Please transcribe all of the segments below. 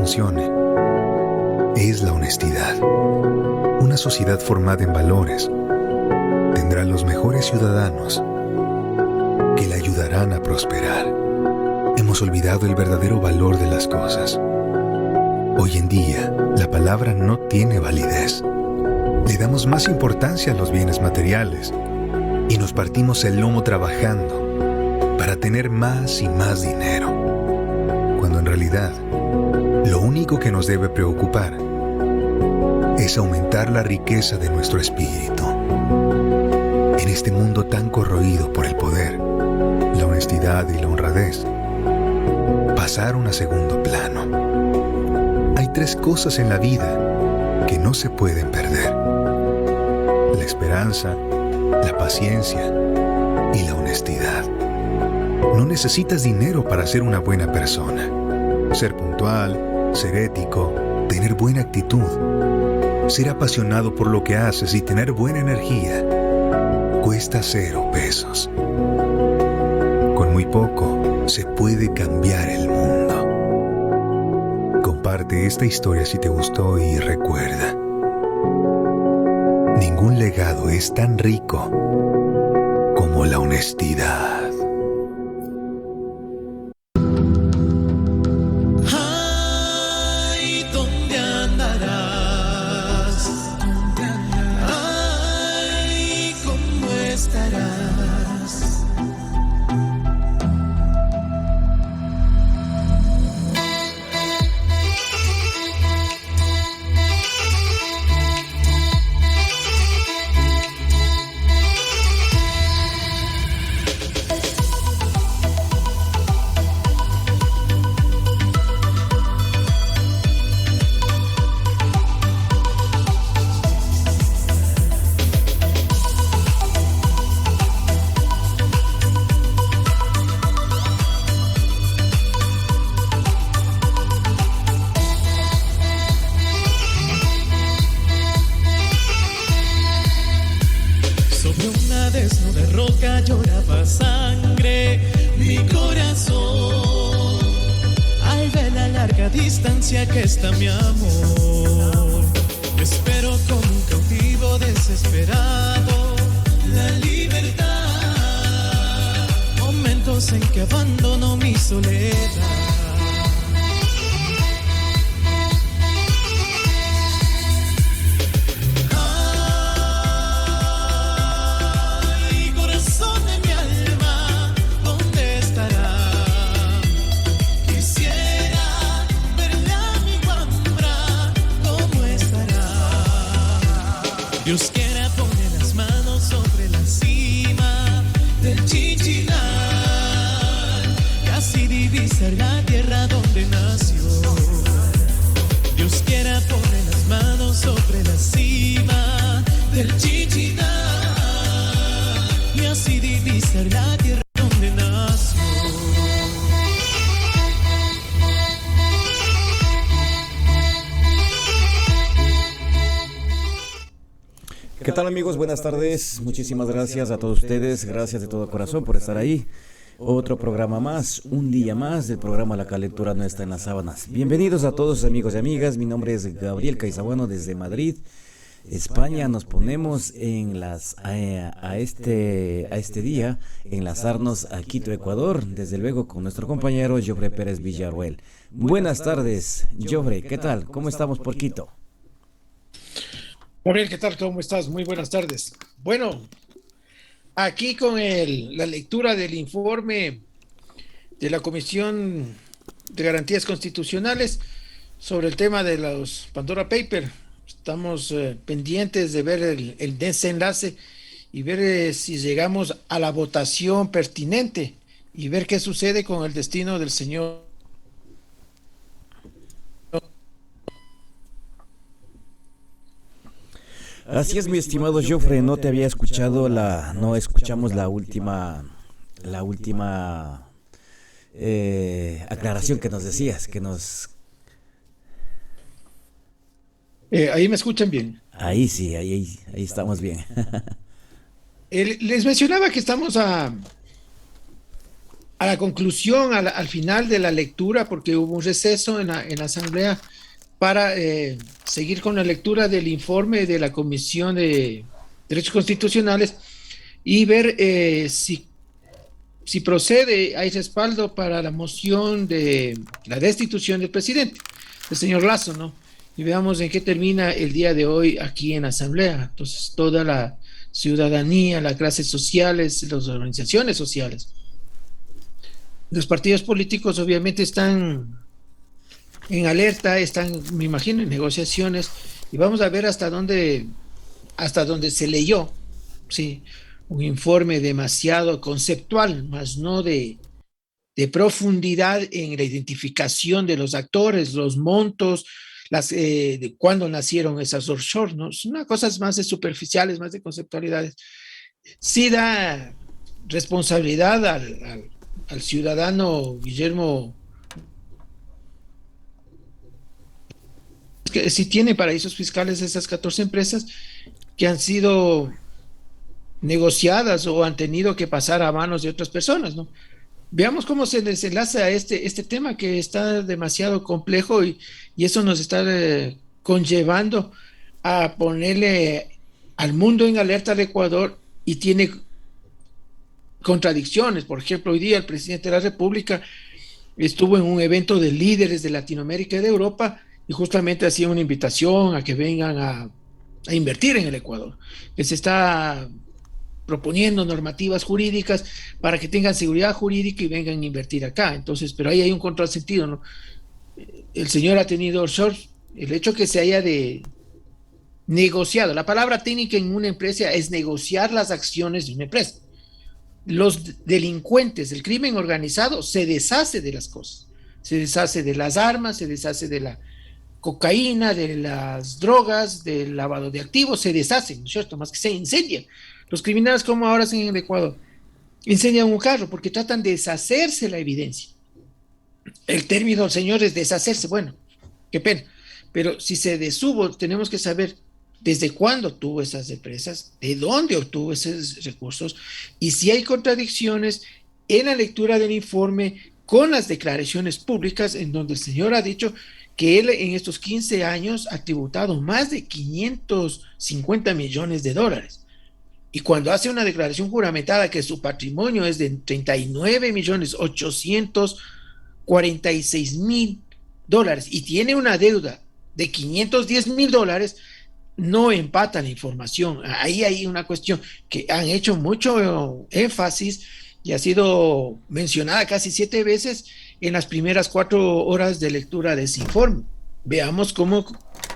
funcione es la honestidad. Una sociedad formada en valores tendrá los mejores ciudadanos que le ayudarán a prosperar. Hemos olvidado el verdadero valor de las cosas. Hoy en día, la palabra no tiene validez. Le damos más importancia a los bienes materiales y nos partimos el lomo trabajando para tener más y más dinero, cuando en realidad lo único que nos debe preocupar es aumentar la riqueza de nuestro espíritu. En este mundo tan corroído por el poder, la honestidad y la honradez pasaron a segundo plano. Hay 3 cosas en la vida que no se pueden perder: la esperanza, la paciencia y la honestidad. No necesitas dinero para ser una buena persona. Ser puntual, ser ético, tener buena actitud, ser apasionado por lo que haces y tener buena energía cuesta 0 pesos. Con muy poco se puede cambiar el mundo. Comparte esta historia si te gustó y recuerda: ningún legado es tan rico como la honestidad. Que está mi amor, espero como un cautivo desesperado la libertad, momentos en que abandono mi soledad. Dios quiera poner las manos sobre la cima del Chichinar y así divisar la tierra donde nació. Dios quiera poner las manos sobre la cima del Chichinar y así divisar la tierra donde nació. ¿Qué tal, amigos? Buenas tardes. Muchísimas gracias a todos ustedes. Gracias de todo corazón por estar ahí. Otro programa más, un día más del programa La Calentura No Está en las Sábanas. Bienvenidos a todos, amigos y amigas. Mi nombre es Gabriel Caizabuano desde Madrid, España. Nos ponemos en a este día enlazarnos a Quito, Ecuador, desde luego con nuestro compañero Jofre Pérez Villarruel. Buenas tardes, Jofre. ¿Qué tal? ¿Cómo estamos por Quito? Gabriel, ¿qué tal? ¿Cómo estás? Muy buenas tardes. Bueno, aquí con la lectura del informe de la Comisión de Garantías Constitucionales sobre el tema de los Pandora Papers. Estamos pendientes de ver el desenlace y ver si llegamos a la votación pertinente y ver qué sucede con el destino del señor. Así es, mi estimado Jofre, no te había escuchado no escuchamos la última aclaración que nos decías, Ahí me escuchan bien. Ahí sí, ahí estamos bien. Les mencionaba que estamos a a la conclusión, al final de la lectura, porque hubo un receso en la Asamblea para seguir con la lectura del informe de la Comisión de Derechos Constitucionales y ver si procede, hay respaldo para la moción de la destitución del presidente, el señor Lasso, ¿no? Y veamos en qué termina el día de hoy aquí en la Asamblea. Entonces, toda la ciudadanía, las clases sociales, las organizaciones sociales, los partidos políticos obviamente están en alerta, están, me imagino, en negociaciones, y vamos a ver hasta dónde se leyó, sí, un informe demasiado conceptual, más no de profundidad en la identificación de los actores, los montos, de cuándo nacieron esas offshore, ¿no? Son cosas más de superficiales, más de conceptualidades. Sí da responsabilidad al ciudadano Guillermo, que si tiene paraísos fiscales esas 14 empresas que han sido negociadas o han tenido que pasar a manos de otras personas, ¿no? Veamos cómo se desenlaza este tema que está demasiado complejo y eso nos está conllevando a ponerle al mundo en alerta al Ecuador y tiene contradicciones. Por ejemplo, hoy día el presidente de la República estuvo en un evento de líderes de Latinoamérica y de Europa y justamente hacía una invitación a que vengan a invertir en el Ecuador, que se está proponiendo normativas jurídicas para que tengan seguridad jurídica y vengan a invertir acá. Entonces, pero ahí hay un contrasentido, ¿no? El señor ha tenido offshore, el hecho que se haya negociado, la palabra técnica en una empresa es negociar las acciones de una empresa. Los delincuentes, el crimen organizado, se deshace de las cosas, se deshace de las armas, se deshace de la cocaína, de las drogas, del lavado de activos, se deshacen, ¿no es cierto? Más que se incendian. Los criminales, como ahora hacen en el Ecuador, incendian un carro porque tratan de deshacerse la evidencia. El término, señores, deshacerse, bueno, qué pena, pero si se deshubo, tenemos que saber desde cuándo tuvo esas empresas, de dónde obtuvo esos recursos y si hay contradicciones en la lectura del informe con las declaraciones públicas en donde el señor ha dicho que él en estos 15 años ha tributado más de 550 millones de dólares. Y cuando hace una declaración juramentada que su patrimonio es de 39.846.000 dólares y tiene una deuda de 510.000 dólares, no empata la información. Ahí hay una cuestión que han hecho mucho énfasis y ha sido mencionada casi 7 veces en las primeras 4 horas de lectura de ese informe. Veamos cómo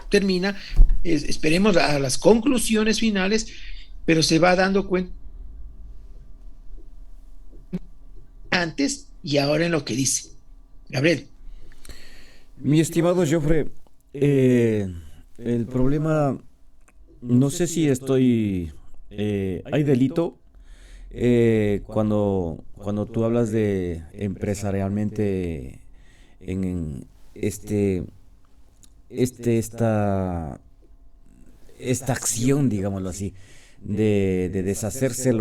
termina, esperemos a las conclusiones finales, pero se va dando cuenta antes y ahora en lo que dice. Gabriel. Mi estimado Joffre, el problema, no sé si estoy, hay delito cuando tú hablas de empresarialmente en esta acción, digámoslo así, de deshacerse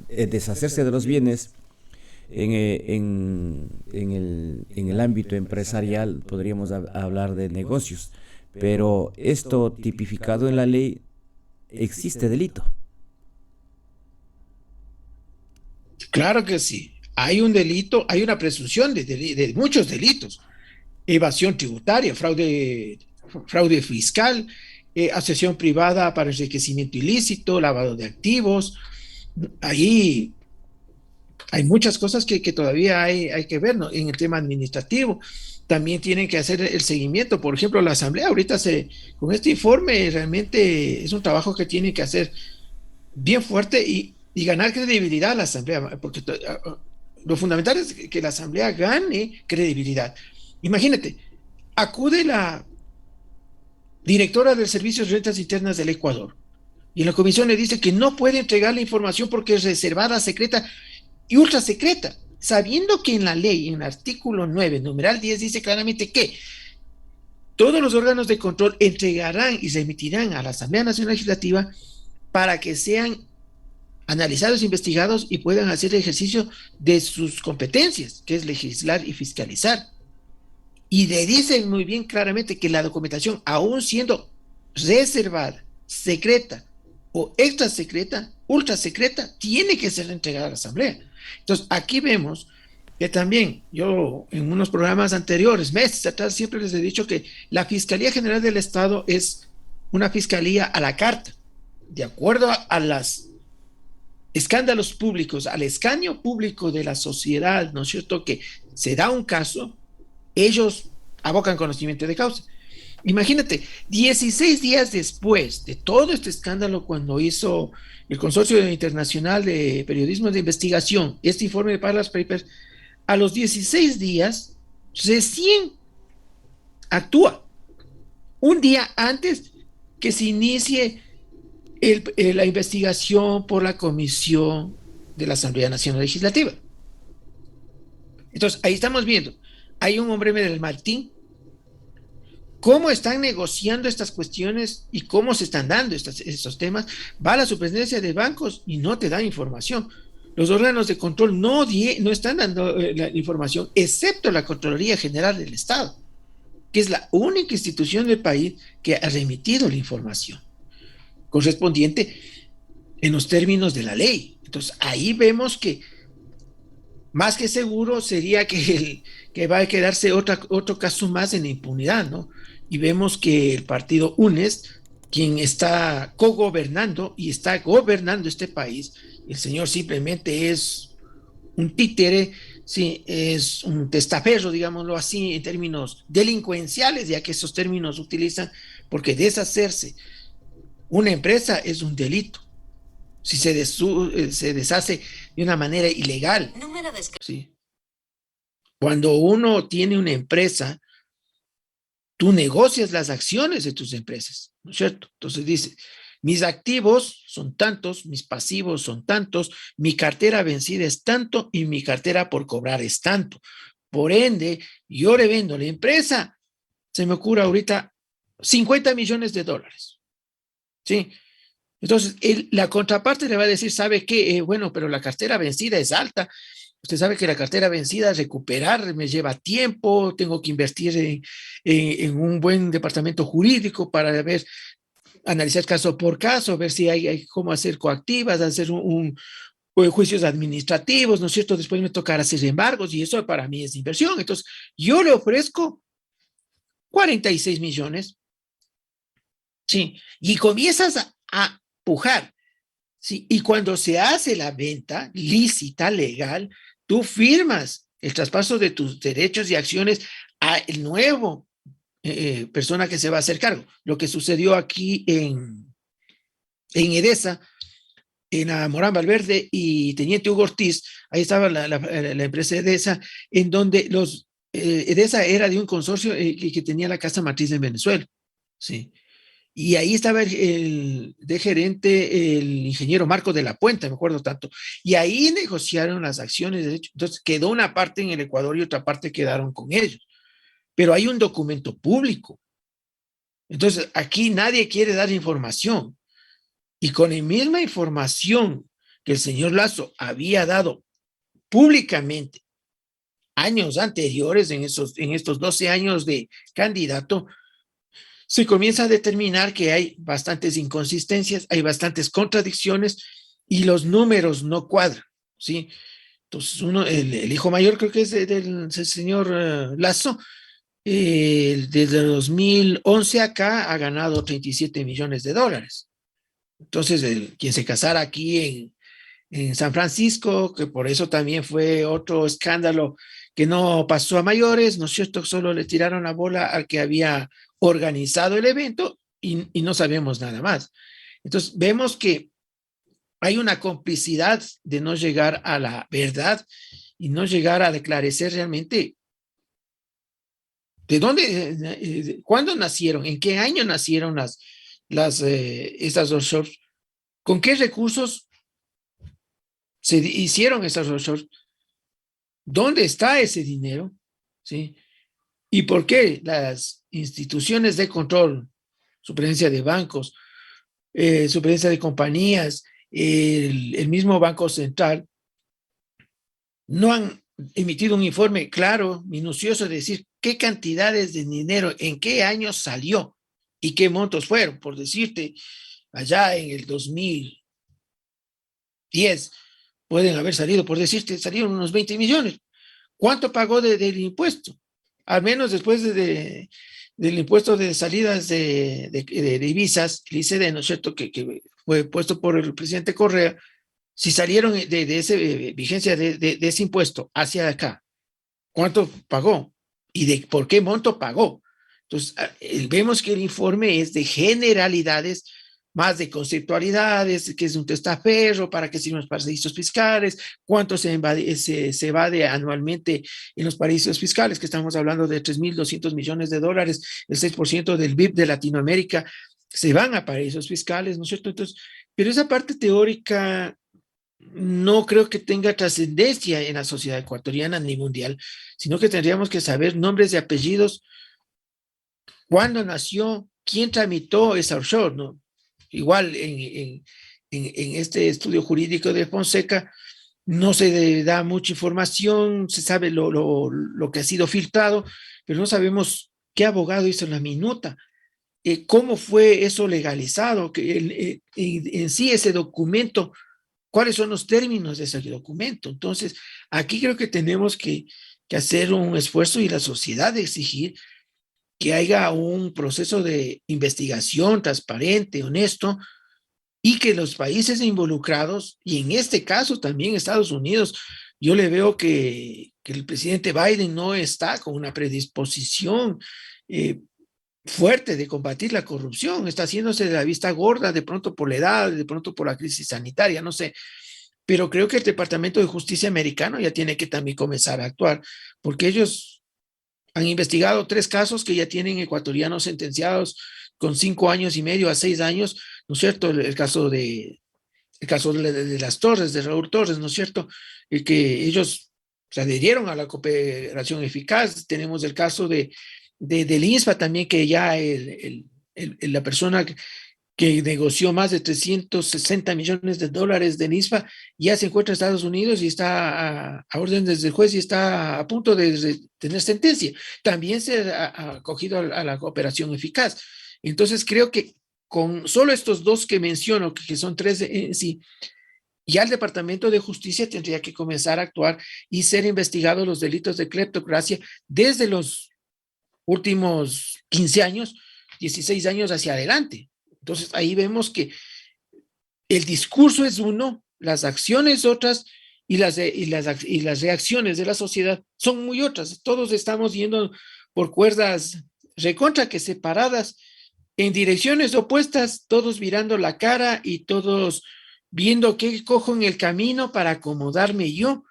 deshacerse de los bienes en el ámbito empresarial. Podríamos hablar de negocios, pero esto tipificado en la ley, existe delito. Claro que sí, hay un delito, hay una presunción de muchos delitos: evasión tributaria, fraude fiscal, asociación privada para enriquecimiento ilícito, lavado de activos. Ahí hay muchas cosas que todavía hay que ver, ¿no? En el tema administrativo también tienen que hacer el seguimiento. Por ejemplo, la Asamblea ahorita con este informe realmente es un trabajo que tiene que hacer bien fuerte y ganar credibilidad a la Asamblea, porque lo fundamental es que la Asamblea gane credibilidad. Imagínate, acude la directora del Servicio de Rentas Internas del Ecuador y en la comisión le dice que no puede entregar la información porque es reservada, secreta y ultra secreta, sabiendo que en la ley, en el artículo 9, numeral 10, dice claramente que todos los órganos de control entregarán y remitirán a la Asamblea Nacional Legislativa para que sean analizados, investigados y puedan hacer ejercicio de sus competencias, que es legislar y fiscalizar. Y le dicen muy bien claramente que la documentación, aún siendo reservada, secreta o extra secreta, ultra secreta, tiene que ser entregada a la Asamblea. Entonces, aquí vemos que también yo en unos programas anteriores, meses atrás, siempre les he dicho que la Fiscalía General del Estado es una fiscalía a la carta, de acuerdo a los escándalos públicos, al escaño público de la sociedad, ¿no es cierto? Que se da un caso, ellos abocan conocimiento de causa. Imagínate, 16 días después de todo este escándalo, cuando hizo el Consorcio Internacional de Periodismo de Investigación este informe de Palace Papers, a los 16 días recién actúa, un día antes que se inicie la investigación por la Comisión de la Asamblea Nacional Legislativa. Entonces, ahí estamos viendo, hay un hombre del Martín, cómo están negociando estas cuestiones y cómo se están dando estos temas. Va a la superintendencia de bancos y no te da información. Los órganos de control no están dando la información, excepto la Contraloría General del Estado, que es la única institución del país que ha remitido la información correspondiente en los términos de la ley. Entonces, ahí vemos que más que seguro sería que va a quedarse otro caso más en la impunidad, ¿no? Y vemos que el partido UNES, quien está cogobernando y está gobernando este país, el señor simplemente es un títere, sí, es un testaferro, digámoslo así, en términos delincuenciales, ya que esos términos utilizan, porque deshacerse una empresa es un delito. Si se deshace de una manera ilegal. Sí. Cuando uno tiene una empresa, tú negocias las acciones de tus empresas, ¿no es cierto? Entonces dice, mis activos son tantos, mis pasivos son tantos, mi cartera vencida es tanto y mi cartera por cobrar es tanto. Por ende, yo le vendo a la empresa, se me ocurre ahorita, $50 millones. ¿Sí? Entonces, la contraparte le va a decir, ¿sabe qué? Bueno, pero la cartera vencida es alta. Usted sabe que la cartera vencida, recuperar, me lleva tiempo, tengo que invertir en un buen departamento jurídico para ver, analizar caso por caso, ver si hay cómo hacer coactivas, hacer juicios administrativos, ¿no es cierto? Después me tocará hacer embargos y eso para mí es inversión. Entonces, yo le ofrezco 46 millones. Sí, y comienzas a pujar. Sí, y cuando se hace la venta lícita, legal, tú firmas el traspaso de tus derechos y acciones al nuevo persona que se va a hacer cargo. Lo que sucedió aquí en Edesa, en Morán Valverde y Teniente Hugo Ortiz, ahí estaba la empresa Edesa, en donde Edesa era de un consorcio que tenía la casa matriz en Venezuela. Sí. Y ahí estaba de gerente el ingeniero Marco de la Puente, me acuerdo tanto. Y ahí negociaron las acciones. De hecho, entonces quedó una parte en el Ecuador y otra parte quedaron con ellos. Pero hay un documento público. Entonces, aquí nadie quiere dar información. Y con la misma información que el señor Lasso había dado públicamente años anteriores, en estos 12 años de candidato, se comienza a determinar que hay bastantes inconsistencias, hay bastantes contradicciones y los números no cuadran, ¿sí? Entonces, el hijo mayor creo que es del señor Lasso, desde 2011 acá ha ganado $37 millones. Entonces, quien se casara aquí en San Francisco, que por eso también fue otro escándalo que no pasó a mayores, ¿no es cierto? Solo le tiraron la bola al que había organizado el evento y no sabemos nada más. Entonces, vemos que hay una complicidad de no llegar a la verdad y no llegar a esclarecer realmente de dónde, cuándo nacieron, en qué año nacieron estas offshores, con qué recursos se hicieron esas offshores, dónde está ese dinero, ¿sí? ¿Y por qué las instituciones de control, superintendencia de bancos, superintendencia de compañías el mismo Banco Central no han emitido un informe claro, minucioso, de decir qué cantidades de dinero, en qué año salió y qué montos fueron. Por decirte, allá en el 2010 pueden haber salido, por decirte, salieron unos 20 millones. ¿Cuánto pagó del impuesto? Al menos después del impuesto de salidas de divisas, el ICD, ¿no es cierto?, que fue puesto por el presidente Correa. Si salieron de esa vigencia de ese impuesto hacia acá, ¿cuánto pagó? ¿Y de por qué monto pagó? Entonces, vemos que el informe es de generalidades, más de conceptualidades, que es un testaferro, para qué sirven los paraísos fiscales, cuánto se evade anualmente en los paraísos fiscales, que estamos hablando de 3.200 millones de dólares, el 6% del PIB de Latinoamérica se van a paraísos fiscales, ¿no es cierto? Entonces, pero esa parte teórica no creo que tenga trascendencia en la sociedad ecuatoriana ni mundial, sino que tendríamos que saber nombres y apellidos, cuándo nació, quién tramitó esa offshore, ¿no? Igual en este estudio jurídico de Fonseca no se da mucha información, se sabe lo que ha sido filtrado, pero no sabemos qué abogado hizo la minuta, cómo fue eso legalizado, que en sí ese documento, cuáles son los términos de ese documento. Entonces, aquí creo que tenemos que hacer un esfuerzo y la sociedad de exigir que haya un proceso de investigación transparente, honesto, y que los países involucrados, y en este caso también Estados Unidos, yo le veo que el presidente Biden no está con una predisposición fuerte de combatir la corrupción, está haciéndose de la vista gorda, de pronto por la edad, de pronto por la crisis sanitaria, no sé, pero creo que el Departamento de Justicia americano ya tiene que también comenzar a actuar, porque ellos han investigado 3 casos que ya tienen ecuatorianos sentenciados con 5 años y medio a 6 años, ¿no es cierto? El caso de las Torres, de Raúl Torres, ¿no es cierto? Que ellos se adherieron a la cooperación eficaz. Tenemos el caso del INSPA también, que ya la persona que negoció más de 360 millones de dólares de NISPA, ya se encuentra en Estados Unidos y está a órdenes del juez y está a punto de tener sentencia. También se ha acogido a la cooperación eficaz. Entonces, creo que con solo estos dos que menciono, que son 3 en sí, ya el Departamento de Justicia tendría que comenzar a actuar y ser investigados los delitos de cleptocracia desde los últimos 15 años, 16 años hacia adelante. Entonces, ahí vemos que el discurso es uno, las acciones otras, y las reacciones de la sociedad son muy otras. Todos estamos yendo por cuerdas recontra que separadas, en direcciones opuestas, todos virando la cara y todos viendo qué cojo en el camino para acomodarme yo,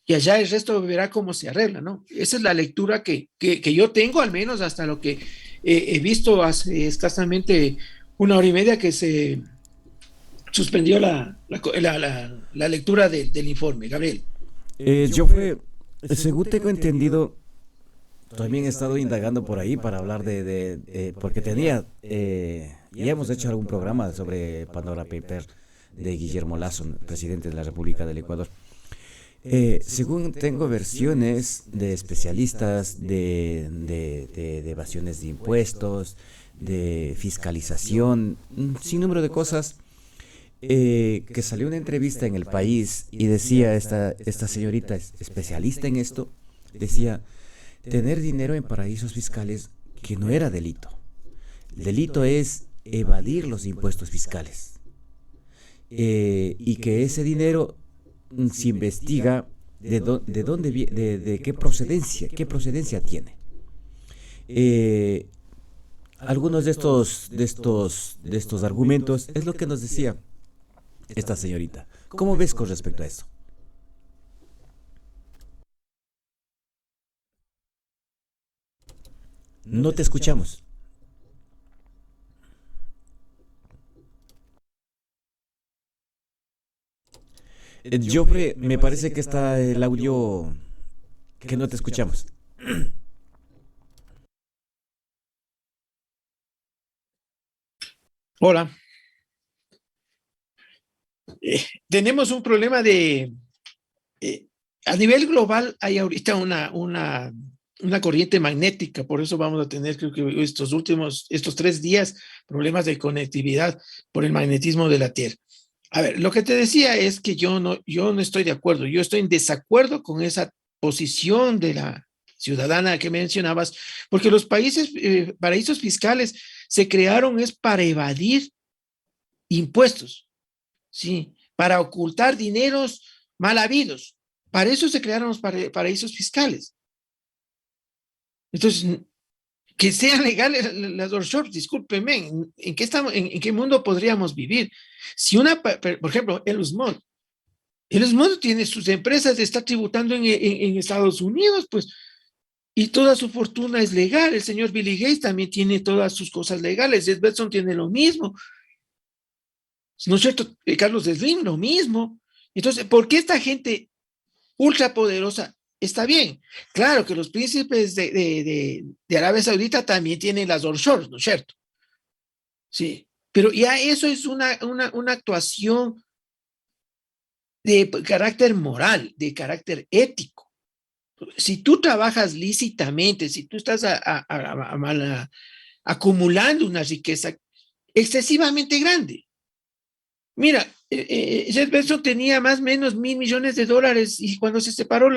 y allá el resto verá cómo se arregla, ¿no? Esa es la lectura que yo tengo, al menos hasta lo que he visto hace escasamente 1 hora y media que se suspendió la lectura del informe, Gabriel. Yo fue, según tengo entendido, también he estado indagando por ahí para hablar porque tenía, ya hemos hecho algún programa sobre Pandora Paper de Guillermo Lasso, presidente de la República del Ecuador. Según tengo versiones de especialistas de evasiones de impuestos, de fiscalización, un sinnúmero de cosas, que salió una entrevista en El País y decía esta señorita especialista en esto, decía, tener dinero en paraísos fiscales que no era delito. El delito es evadir los impuestos fiscales. Y que ese dinero se investiga de dónde viene, de qué procedencia tiene. Algunos de estos argumentos es lo que nos decía esta señorita. ¿Cómo ves con respecto a eso? No te escuchamos. Joffre, me parece que está el audio que no te escuchamos. Hola. tenemos un problema a nivel global hay ahorita una corriente magnética, por eso vamos a tener, creo que estos 3 días, problemas de conectividad por el magnetismo de la Tierra. A ver, lo que te decía es que yo no estoy de acuerdo, yo estoy en desacuerdo con esa posición de la ciudadana que mencionabas, porque los paraísos fiscales se crearon es para evadir impuestos, ¿sí? Para ocultar dineros mal habidos. Para eso se crearon los paraísos fiscales. Entonces, que sean legales las offshore, discúlpeme, ¿en qué mundo podríamos vivir? Si por ejemplo, Elon Musk tiene sus empresas, está tributando en Estados Unidos, pues, y toda su fortuna es legal. El señor Billy Gates también tiene todas sus cosas legales. Jeff Bezos tiene lo mismo. ¿No es cierto? Carlos Slim, lo mismo. Entonces, ¿por qué esta gente ultrapoderosa está bien? Claro que los príncipes de Arabia Saudita también tienen las offshore, ¿no es cierto? Sí, pero ya eso es una actuación de carácter moral, de carácter ético. Si tú trabajas lícitamente, si tú estás acumulando una riqueza excesivamente grande. Mira, Jeff Bezos tenía más o menos $1,000 millones y cuando se separó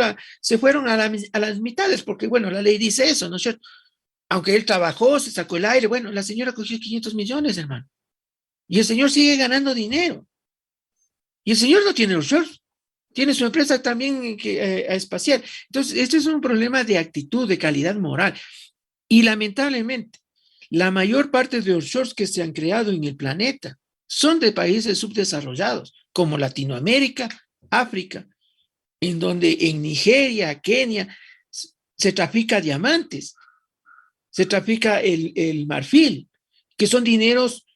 se fueron a las mitades, porque bueno, la ley dice eso, ¿no es cierto? Aunque él trabajó, se sacó el aire, bueno, la señora cogió 500 millones, hermano. Y el señor sigue ganando dinero. Y el señor no tiene offshore, tiene su empresa también espacial. Entonces, esto es un problema de actitud, de calidad moral. Y lamentablemente, la mayor parte de offshores que se han creado en el planeta son de países subdesarrollados, como Latinoamérica, África, en donde en Nigeria, Kenia, se trafica diamantes, se trafica el marfil, que son dineros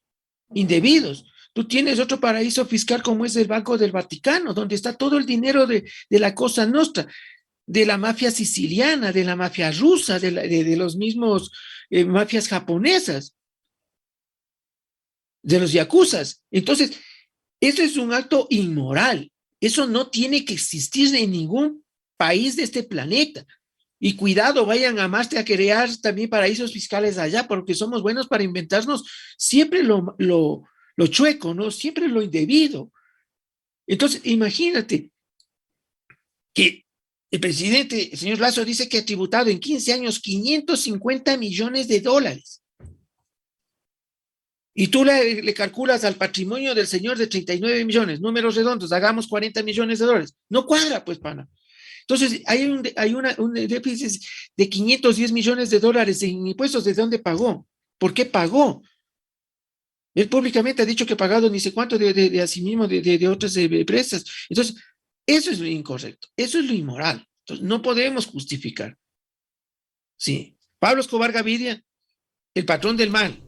indebidos. Tú tienes otro paraíso fiscal como es el Banco del Vaticano, donde está todo el dinero de la Cosa Nostra, de la mafia siciliana, de la mafia rusa, de los mismos mafias japonesas, de los yakuzas. Entonces, eso es un acto inmoral. Eso no tiene que existir en ningún país de este planeta. Y cuidado, vayan a más a crear también paraísos fiscales allá, porque somos buenos para inventarnos siempre lo chueco, ¿no? Siempre lo indebido. Entonces, imagínate que el presidente, el señor Lazo, dice que ha tributado en 15 años $550 millones. Y tú le calculas al patrimonio del señor de 39 millones, números redondos, hagamos $40 millones. No cuadra, pues, pana. Entonces, hay un déficit de $510 millones en impuestos. ¿De dónde pagó? ¿Por qué pagó? Él públicamente ha dicho que ha pagado ni sé cuánto de a sí mismo, de otras empresas. Entonces, eso es lo incorrecto, eso es lo inmoral. Entonces, no podemos justificar. Sí. Pablo Escobar Gaviria, el patrón del mal,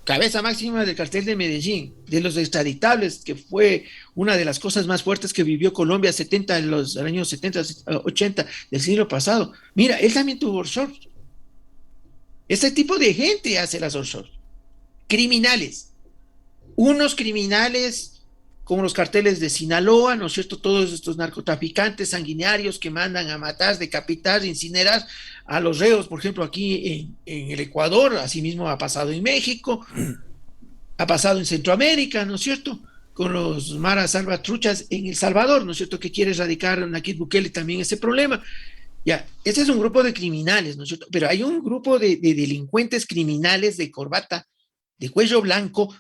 cabeza máxima del cartel de Medellín, de los extraditables, que fue una de las cosas más fuertes que vivió Colombia en los años 70, 80 del siglo pasado. Mira, él también tuvo offshore. Este tipo de gente hace las offshore. Criminales. Unos criminales como los carteles de Sinaloa, ¿no es cierto? Todos estos narcotraficantes sanguinarios que mandan a matar, decapitar, incinerar a los reos, por ejemplo, aquí en el Ecuador, asimismo ha pasado en México, ha pasado en Centroamérica, ¿no es cierto? Con los maras salvatruchas en El Salvador, ¿no es cierto? Que quiere erradicar Nayib Bukele también ese problema. Ya, ese es un grupo de criminales, ¿no es cierto? Pero hay un grupo de delincuentes criminales de corbata, de cuello blanco,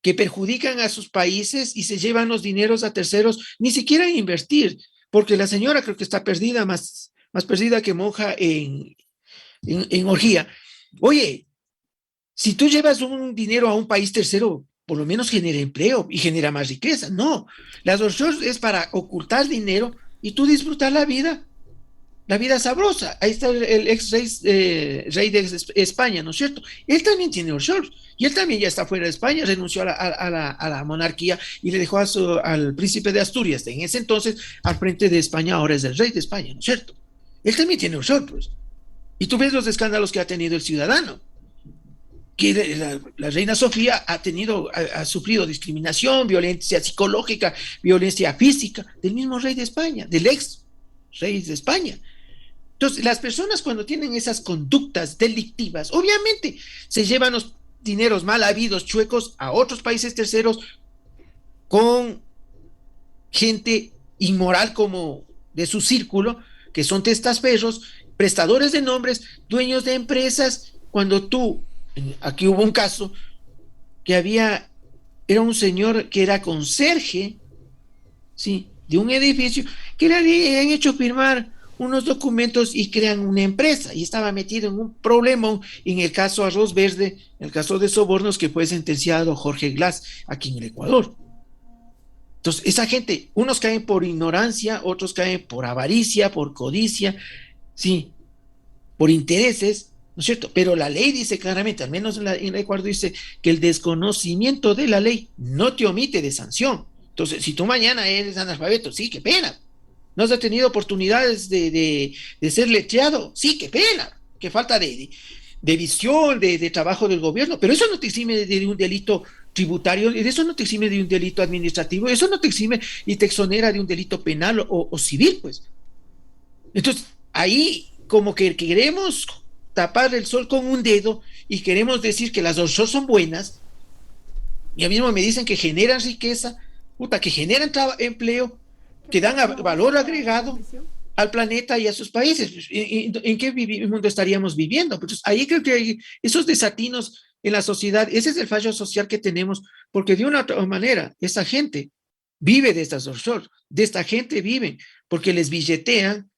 que perjudican a sus países y se llevan los dineros a terceros, ni siquiera invertir, porque la señora creo que está perdida, más perdida que monja en orgía. Oye, si tú llevas un dinero a un país tercero, por lo menos genera empleo y genera más riqueza. No, las offshore es para ocultar dinero y tú disfrutar la vida sabrosa. Ahí está el ex rey de España, ¿no es cierto? Él también tiene offshore y él también ya está fuera de España, renunció a la monarquía y le dejó al príncipe de Asturias, en ese entonces al frente de España, ahora es el rey de España, ¿no es cierto? Él también tiene offshore, pues. Y tú ves los escándalos que ha tenido el ciudadano, porque la reina Sofía ha sufrido discriminación, violencia psicológica, violencia física del mismo rey de España, del ex rey de España. Entonces, las personas cuando tienen esas conductas delictivas, obviamente se llevan los dineros mal habidos, chuecos, a otros países terceros con gente inmoral como de su círculo, que son testaferros, prestadores de nombres, dueños de empresas. Cuando aquí hubo un caso que era un señor que era conserje, ¿sí?, de un edificio, que le habían hecho firmar unos documentos y crean una empresa, y estaba metido en un problema en el caso Arroz Verde, en el caso de sobornos que fue sentenciado Jorge Glass aquí en el Ecuador. Entonces, esa gente, unos caen por ignorancia, otros caen por avaricia, por codicia, sí, por intereses, ¿no es cierto? Pero la ley dice claramente, al menos en el Ecuador dice que el desconocimiento de la ley no te omite de sanción. Entonces, si tú mañana eres analfabeto, sí, qué pena. No has tenido oportunidades de ser letrado, sí, qué pena. Qué falta de visión, de trabajo del gobierno. Pero eso no te exime de un delito tributario, eso no te exime de un delito administrativo, eso no te exime y te exonera de un delito penal o civil, pues. Entonces, ahí como que queremos tapar el sol con un dedo y queremos decir que las offshore son buenas, y a mí mismo me dicen que generan riqueza, que generan empleo, que dan valor agregado al planeta y a sus países. ¿En qué mundo estaríamos viviendo? Pues ahí creo que hay esos desatinos en la sociedad. Ese es el fallo social que tenemos, porque de una u otra manera, esa gente vive de estas offshore, de esta gente viven, porque les billetean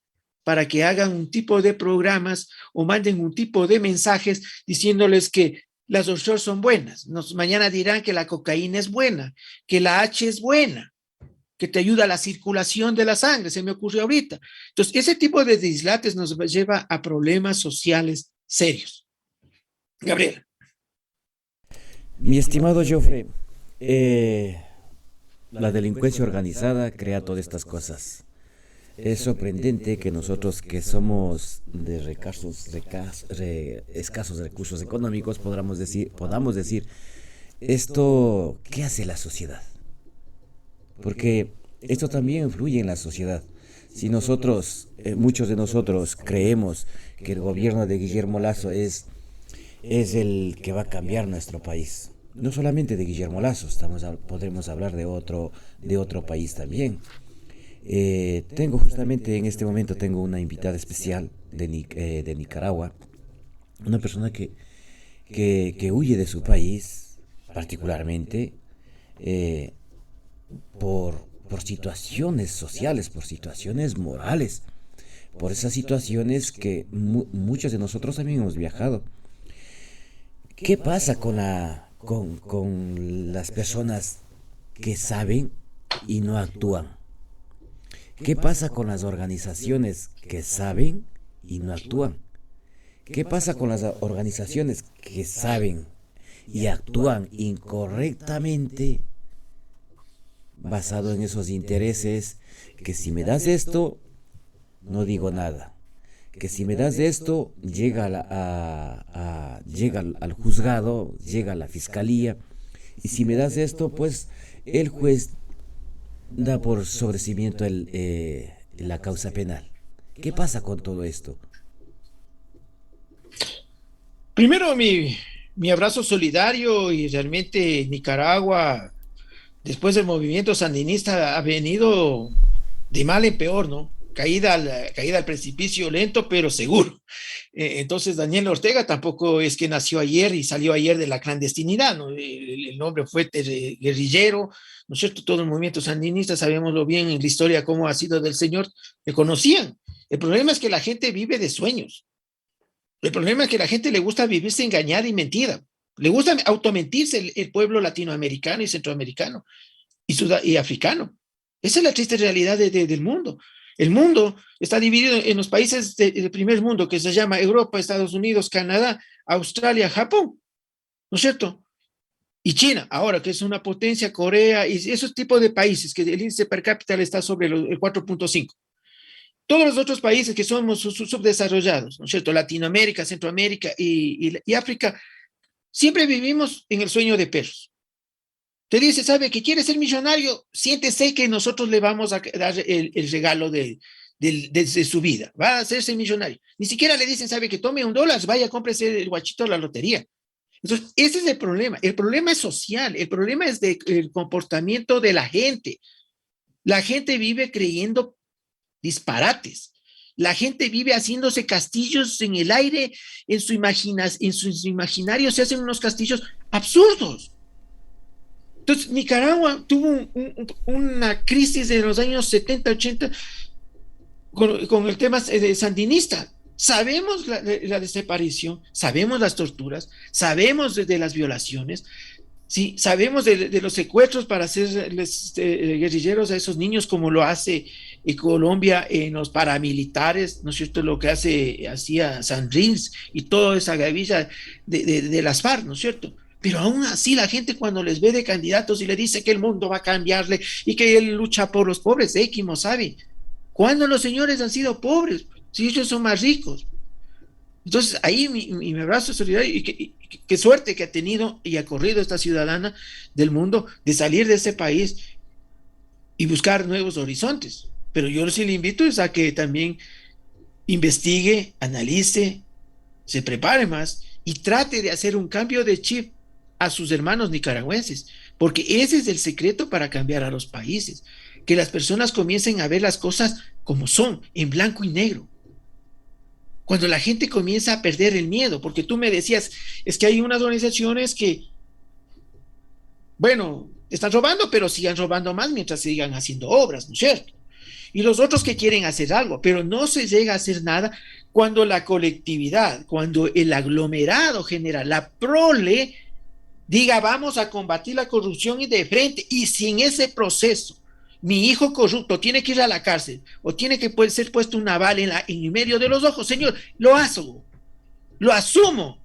para que hagan un tipo de programas o manden un tipo de mensajes diciéndoles que las offshore son buenas. Mañana dirán que la cocaína es buena, que la H es buena, que te ayuda a la circulación de la sangre, se me ocurre ahorita. Entonces, ese tipo de dislates nos lleva a problemas sociales serios. Gabriel. Mi estimado Joffre, la delincuencia organizada crea todas estas cosas. Es sorprendente que nosotros que somos de escasos recursos económicos podamos decir esto, ¿qué hace la sociedad? Porque esto también influye en la sociedad. Si nosotros, muchos de nosotros creemos que el gobierno de Guillermo Lasso es el que va a cambiar nuestro país, no solamente de Guillermo Lasso, podremos hablar de otro país también. Justamente en este momento tengo una invitada especial de Nicaragua, una persona que huye de su país, particularmente por situaciones sociales, por situaciones morales, por esas situaciones que muchos de nosotros también hemos viajado. ¿Qué pasa con las personas que saben y no actúan? ¿Qué pasa con las organizaciones que saben y no actúan? ¿Qué pasa con las organizaciones que saben y actúan incorrectamente basado en esos intereses? Que si me das esto, no digo nada. Que si me das esto, llega al juzgado, llega a la fiscalía. Y si me das esto, pues el juez da por sobreseimiento la causa penal. ¿Qué pasa con todo esto? Primero, mi abrazo solidario, y realmente Nicaragua, después del movimiento sandinista, ha venido de mal en peor, ¿no? Caída al precipicio lento, pero seguro. Entonces, Daniel Ortega tampoco es que nació ayer y salió ayer de la clandestinidad, ¿no? El hombre fue guerrillero, ¿no es cierto? Todo el movimiento sandinista, sabíamoslo bien en la historia cómo ha sido del señor, le conocían. El problema es que la gente vive de sueños. El problema es que a la gente le gusta vivirse engañada y mentida. Le gusta automentirse el pueblo latinoamericano y centroamericano y africano. Esa es la triste realidad del mundo. El mundo está dividido en los países del primer mundo, que se llama Europa, Estados Unidos, Canadá, Australia, Japón, ¿no es cierto? Y China, ahora que es una potencia, Corea, y esos tipos de países que el índice per cápita está sobre el 4.5. Todos los otros países que somos subdesarrollados, ¿no es cierto? Latinoamérica, Centroamérica y África, Siempre vivimos en el sueño de perros. Te dice, ¿sabe que quiere ser millonario? Siéntese que nosotros le vamos a dar el regalo de su vida. Va a hacerse millonario. Ni siquiera le dicen, ¿sabe que tome $1? Vaya, cómprese el guachito de la lotería. Entonces, ese es el problema. El problema es social. El problema es del comportamiento de la gente. La gente vive creyendo disparates. La gente vive haciéndose castillos en el aire, en su imaginario se hacen unos castillos absurdos. Entonces, Nicaragua tuvo una crisis de los años 70, 80 con el tema sandinista. Sabemos la desaparición, sabemos las torturas, sabemos de las violaciones, sí, sabemos de los secuestros para hacerles guerrilleros a esos niños, como lo hace Colombia en los paramilitares, ¿no es cierto? Lo que hacía Sandrins y toda esa gavilla de las FARC, ¿no es cierto? Pero aún así la gente cuando les ve de candidatos y le dice que el mundo va a cambiarle y que él lucha por los pobres, Equimo sabe. ¿Cuándo los señores han sido pobres? Si ellos son más ricos. Entonces ahí mi abrazo de solidaridad y qué suerte que ha tenido y ha corrido esta ciudadana del mundo de salir de ese país y buscar nuevos horizontes. Pero yo sí le invito es a que también investigue, analice, se prepare más y trate de hacer un cambio de chip a sus hermanos nicaragüenses, porque ese es el secreto para cambiar a los países, que las personas comiencen a ver las cosas como son, en blanco y negro. Cuando la gente comienza a perder el miedo, porque tú me decías, es que hay unas organizaciones que, bueno, están robando, pero sigan robando más mientras sigan haciendo obras, ¿no es cierto? Y los otros que quieren hacer algo, pero no se llega a hacer nada cuando la colectividad, cuando el aglomerado general, la prole, diga, vamos a combatir la corrupción y de frente, y si en ese proceso mi hijo corrupto tiene que ir a la cárcel o tiene que ser puesto una bala en medio de los ojos, señor, lo asumo.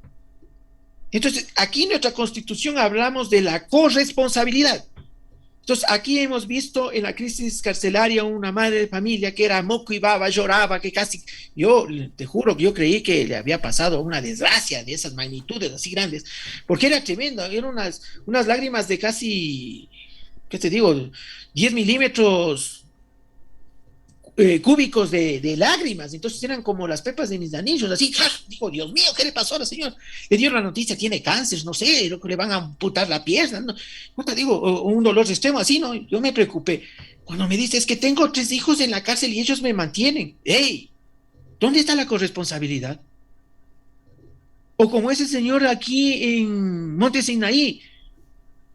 Entonces, aquí en nuestra Constitución hablamos de la corresponsabilidad. Entonces, aquí hemos visto en la crisis carcelaria una madre de familia que era moco y baba, lloraba, que casi, yo te juro que yo creí que le había pasado una desgracia de esas magnitudes así grandes, porque era tremendo, eran unas lágrimas de casi, ¿qué te digo? 10 milímetros cúbicos de lágrimas, entonces eran como las pepas de mis anillos, así, ¡ja! Digo, Dios mío, ¿qué le pasó a la señora? Le dieron la noticia, tiene cáncer, no sé, creo que le van a amputar la pierna, no te digo, un dolor extremo así, ¿no? Yo me preocupé. Cuando me dice, es que tengo 3 hijos en la cárcel y ellos me mantienen. ¡Ey! ¿Dónde está la corresponsabilidad? O como ese señor aquí en Monte Sinaí,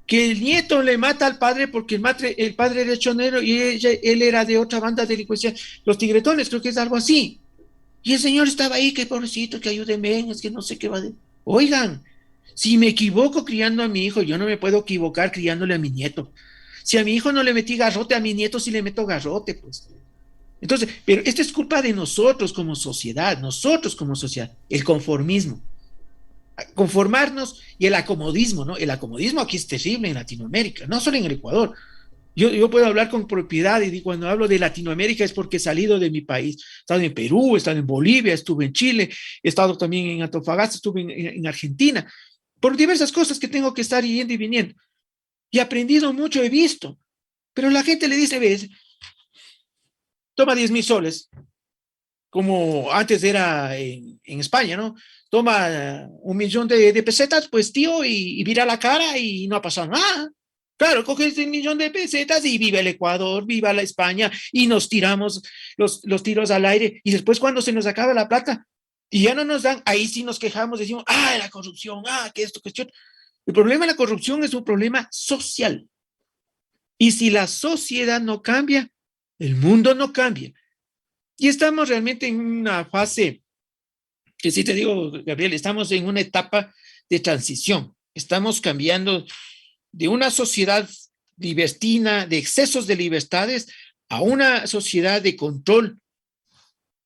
que el nieto le mata al padre porque el padre era chonero y él era de otra banda delincuencial, los tigretones, creo que es algo así. Y el señor estaba ahí, que pobrecito, que ayúdenme, es que no sé qué va a decir. Oigan, si me equivoco criando a mi hijo, yo no me puedo equivocar criándole a mi nieto. Si a mi hijo no le metí garrote, a mi nieto sí le meto garrote, pues. Entonces, pero esto es culpa de nosotros como sociedad, el conformismo. Conformarnos y el acomodismo, ¿no? El acomodismo aquí es terrible en Latinoamérica, no solo en el Ecuador. Yo puedo hablar con propiedad y cuando hablo de Latinoamérica es porque he salido de mi país. He estado en Perú, he estado en Bolivia, estuve en Chile, he estado también en Antofagasta, estuve en Argentina, por diversas cosas que tengo que estar yendo y viniendo. Y he aprendido mucho, he visto. Pero la gente le dice, ves, toma 10,000 soles, como antes era en España, ¿no? Toma 1,000,000 de pesetas, pues tío, y vira la cara y no ha pasado nada. Claro, coge ese 1,000,000 de pesetas y viva el Ecuador, viva la España, y nos tiramos los tiros al aire, y después cuando se nos acaba la plata, y ya no nos dan, ahí sí nos quejamos, decimos, la corrupción, que esto, que esto. El problema de la corrupción es un problema social. Y si la sociedad no cambia, el mundo no cambia. Y estamos realmente en una fase que sí te digo, Gabriel, estamos en una etapa de transición. Estamos cambiando de una sociedad libertina, de excesos de libertades, a una sociedad de control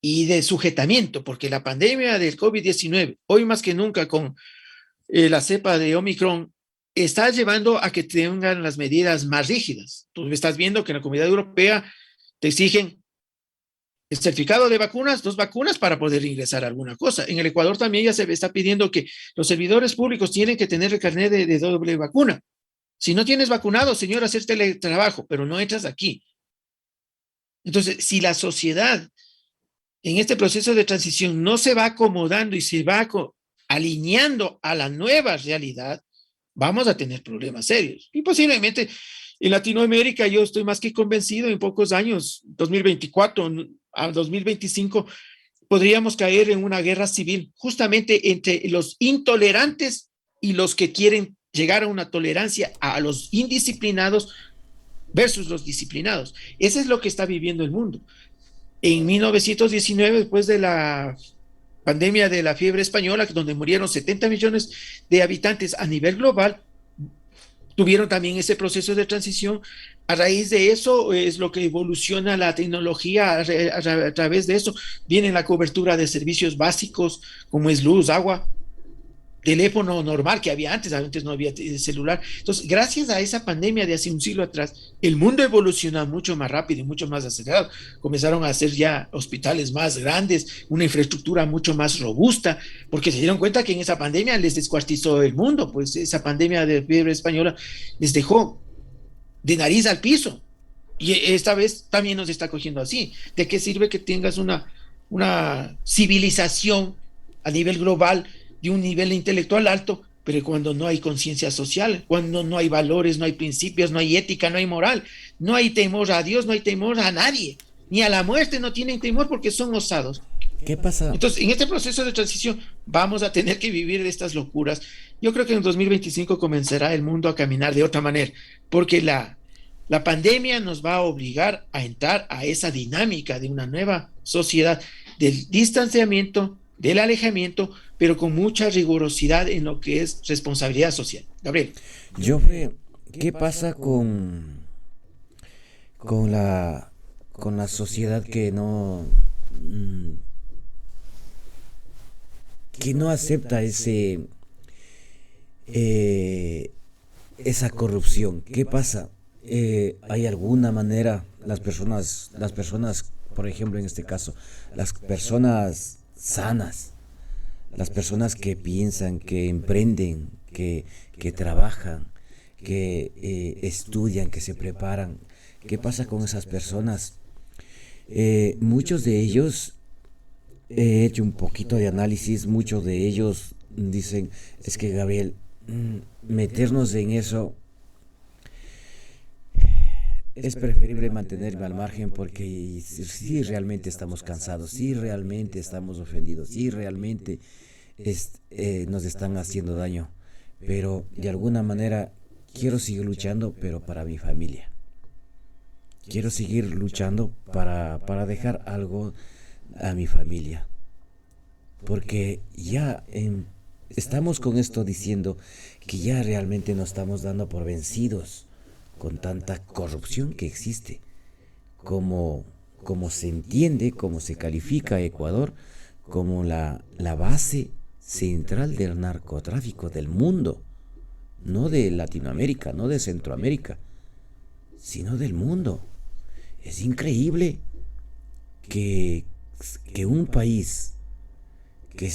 y de sujetamiento, porque la pandemia del COVID-19, hoy más que nunca con la cepa de Omicron, está llevando a que tengan las medidas más rígidas. Tú estás viendo que en la Comunidad Europea te exigen el certificado de vacunas, 2 vacunas para poder ingresar a alguna cosa. En el Ecuador también ya se está pidiendo que los servidores públicos tienen que tener el carnet de doble vacuna. Si no tienes vacunado, señor, hacer teletrabajo, pero no entras aquí. Entonces, si la sociedad en este proceso de transición no se va acomodando y se va alineando a la nueva realidad, vamos a tener problemas serios. Y posiblemente en Latinoamérica, yo estoy más que convencido, en pocos años, 2024 a 2025, podríamos caer en una guerra civil, justamente entre los intolerantes y los que quieren llegar a una tolerancia a los indisciplinados versus los disciplinados. Eso es lo que está viviendo el mundo. En 1919, después de la pandemia de la fiebre española, donde murieron 70 millones de habitantes a nivel global, tuvieron también ese proceso de transición. A raíz de eso es lo que evoluciona la tecnología. A través de eso viene la cobertura de servicios básicos como es luz, agua, teléfono normal que había antes no había celular. Entonces, gracias a esa pandemia de hace un siglo atrás, el mundo evolucionó mucho más rápido y mucho más acelerado. Comenzaron a hacer ya hospitales más grandes, una infraestructura mucho más robusta, porque se dieron cuenta que en esa pandemia les descuartizó el mundo, pues esa pandemia de fiebre española les dejó de nariz al piso. Y esta vez también nos está cogiendo así. ¿De qué sirve que tengas una civilización a nivel global de un nivel intelectual alto, pero cuando no hay conciencia social, cuando no hay valores, no hay principios, no hay ética, no hay moral, no hay temor a Dios, no hay temor a nadie, ni a la muerte no tienen temor porque son osados? ¿Qué pasa? Entonces, en este proceso de transición vamos a tener que vivir de estas locuras. Yo creo que en 2025 comenzará el mundo a caminar de otra manera, porque la pandemia nos va a obligar a entrar a esa dinámica de una nueva sociedad, del distanciamiento, del alejamiento, pero con mucha rigurosidad en lo que es responsabilidad social. Gabriel. Joffre, ¿qué pasa con la sociedad que no acepta esa corrupción? ¿Qué pasa? ¿Hay alguna manera las personas, por ejemplo, en este caso, las personas sanas, las personas que piensan, que emprenden, que trabajan, que estudian, que se preparan? ¿Qué pasa con esas personas? Muchos de ellos, he hecho un poquito de análisis, muchos de ellos dicen, es que Gabriel, meternos en eso es preferible mantenerme al margen, porque si realmente estamos cansados, si realmente estamos ofendidos, si realmente nos están haciendo daño, pero de alguna manera quiero seguir luchando, pero para mi familia. Quiero seguir luchando para dejar algo a mi familia, porque ya estamos con esto diciendo que ya realmente nos estamos dando por vencidos con tanta corrupción que existe, como se entiende, como se califica a Ecuador como la base central del narcotráfico del mundo, no de Latinoamérica, no de Centroamérica, sino del mundo. Es increíble que un país que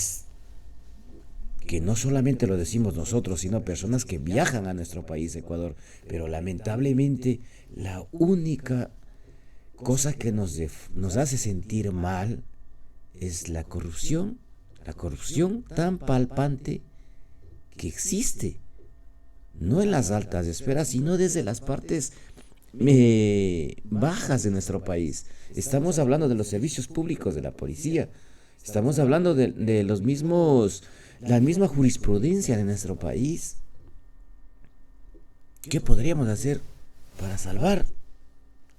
no solamente lo decimos nosotros, sino personas que viajan a nuestro país, Ecuador, pero lamentablemente la única cosa que nos hace sentir mal es la corrupción tan palpante que existe, no en las altas esferas, sino desde las partes bajas de nuestro país. Estamos hablando de los servicios públicos, de la policía, estamos hablando de los mismos, la misma jurisprudencia de nuestro país. ¿Qué podríamos hacer para salvar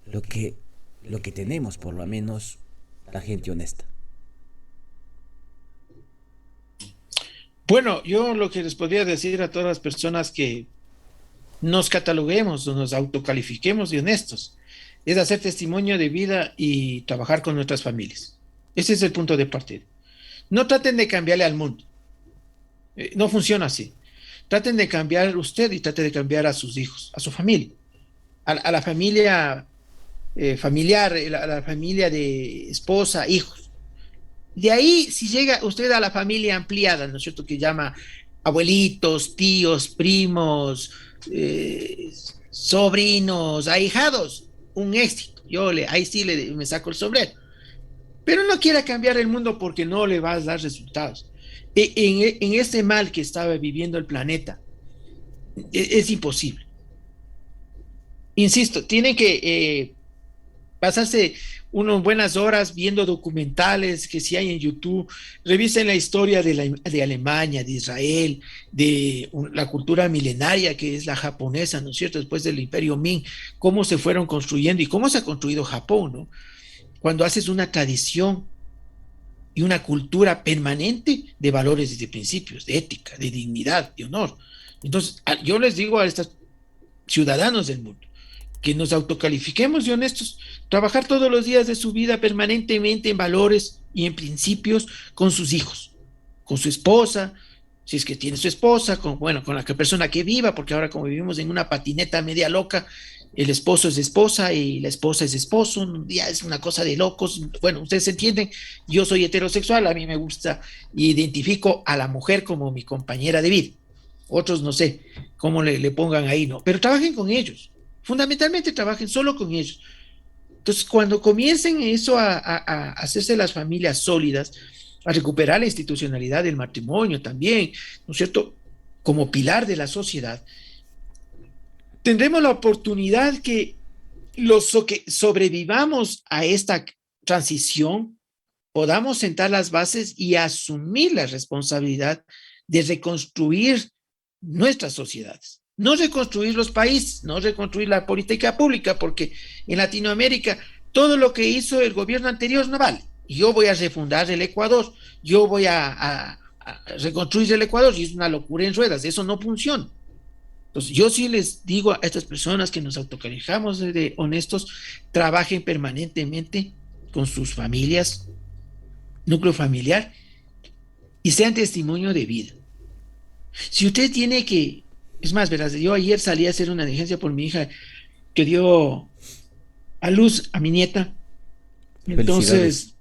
lo que tenemos, por lo menos la gente honesta? Bueno, yo lo que les podría decir a todas las personas que nos cataloguemos o nos autocalifiquemos de honestos es hacer testimonio de vida y trabajar con nuestras familias. Ese es el punto de partida. No traten de cambiarle al mundo. No funciona así. Traten de cambiar usted y traten de cambiar a sus hijos, a su familia, a la familia familiar, la familia de esposa, hijos. De ahí, si llega usted a la familia ampliada, ¿no es cierto?, que llama abuelitos, tíos, primos, eh, sobrinos, ahijados, un éxito. Ahí sí me saco el sombrero. Pero no quiera cambiar el mundo porque no le va a dar resultados. En este mal que estaba viviendo el planeta, es imposible. Insisto, tienen que pasarse unas buenas horas viendo documentales que si hay en YouTube, revisen la historia de Alemania, de Israel, de la cultura milenaria que es la japonesa, ¿no es cierto? Después del Imperio Ming, cómo se fueron construyendo y cómo se ha construido Japón, ¿no? Cuando haces una tradición y una cultura permanente de valores y de principios, de ética, de dignidad, de honor. Entonces, yo les digo a estos ciudadanos del mundo, que nos autocalifiquemos de honestos, trabajar todos los días de su vida permanentemente en valores y en principios con sus hijos, con su esposa, si es que tiene su esposa, con la persona que viva, porque ahora como vivimos en una patineta media loca, el esposo es esposa y la esposa es esposo, ya es una cosa de locos. Bueno, ustedes entienden, yo soy heterosexual, a mí me gusta, identifico a la mujer como mi compañera de vida. Otros no sé cómo le pongan ahí, ¿no? Pero trabajen con ellos, fundamentalmente trabajen solo con ellos. Entonces, cuando comiencen eso a hacerse las familias sólidas, a recuperar la institucionalidad del matrimonio también, ¿no es cierto?, como pilar de la sociedad, tendremos la oportunidad que los que sobrevivamos a esta transición podamos sentar las bases y asumir la responsabilidad de reconstruir nuestras sociedades. No reconstruir los países, no reconstruir la política pública, porque en Latinoamérica todo lo que hizo el gobierno anterior no vale. Yo voy a refundar el Ecuador, yo voy a reconstruir el Ecuador, y es una locura en ruedas, eso no funciona. Entonces, yo sí les digo a estas personas que nos autocalificamos de honestos, trabajen permanentemente con sus familias, núcleo familiar, y sean testimonio de vida. Si usted tiene que, es más, verás, yo ayer salí a hacer una diligencia por mi hija que dio a luz a mi nieta, entonces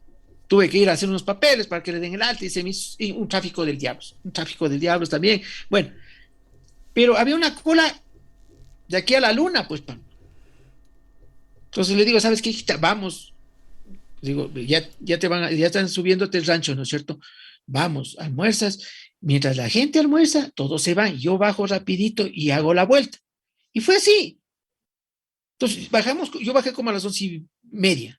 tuve que ir a hacer unos papeles para que le den el alta y se me hizo un tráfico del diablo también. Bueno, pero había una cola de aquí a la luna, pues. Entonces le digo, ¿sabes qué, hijita? Vamos. Digo, ya están subiéndote el rancho, ¿no es cierto? Vamos, almuerzas. Mientras la gente almuerza, todos se van. Yo bajo rapidito y hago la vuelta. Y fue así. Entonces yo bajé como a las 11:30.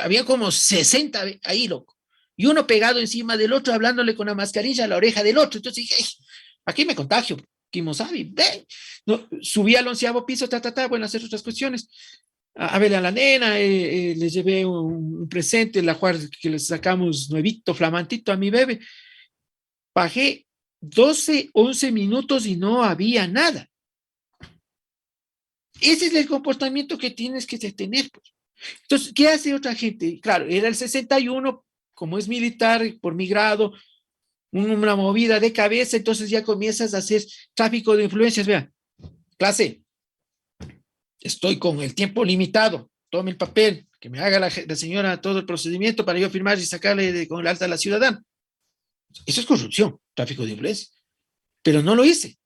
Había como 60 ahí, loco. Y uno pegado encima del otro, hablándole con la mascarilla a la oreja del otro. Entonces dije, aquí me contagio. Kimosabi, no, subí al 11º piso, bueno, hacer otras cuestiones, a verle a la nena, le llevé un presente, el ajuar que le sacamos nuevito, flamantito a mi bebé. Bajé 12, 11 minutos y no había nada. Ese es el comportamiento que tienes que tener, pues. Entonces, ¿qué hace otra gente? Claro, era el 61, como es militar, por mi grado, una movida de cabeza, entonces ya comienzas a hacer tráfico de influencias. Vean, clase, estoy con el tiempo limitado, tome el papel, que me haga la señora todo el procedimiento para yo firmar y sacarle con el alta a la ciudadana. Eso es corrupción, tráfico de influencias. Pero no lo hice.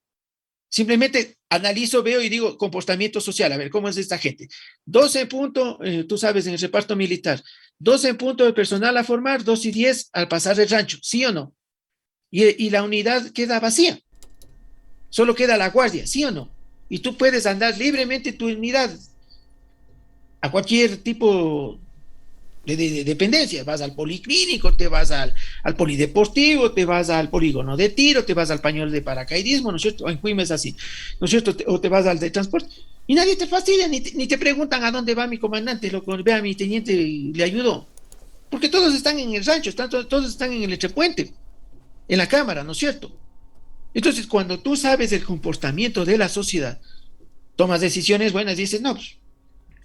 Simplemente analizo, veo y digo comportamiento social. A ver, ¿cómo es esta gente? 12 en punto, tú sabes, en el reparto militar. 12 en punto de personal a formar, 2:10 al pasar el rancho. ¿Sí o no? Y la unidad queda vacía. Solo queda la guardia, ¿sí o no? Y tú puedes andar libremente tu unidad a cualquier tipo de dependencia. Vas al policlínico, te vas al polideportivo, te vas al polígono de tiro, te vas al pañol de paracaidismo, ¿no es cierto? En Cuimes así, ¿no es cierto? O te vas al de transporte. Y nadie te fastidia, ni te preguntan a dónde va mi comandante, ve a mi teniente y le ayudó. Porque todos están en el rancho, todos están en el entrepuente, en la cámara, ¿no es cierto? Entonces, cuando tú sabes el comportamiento de la sociedad, tomas decisiones buenas y dices, no, pues,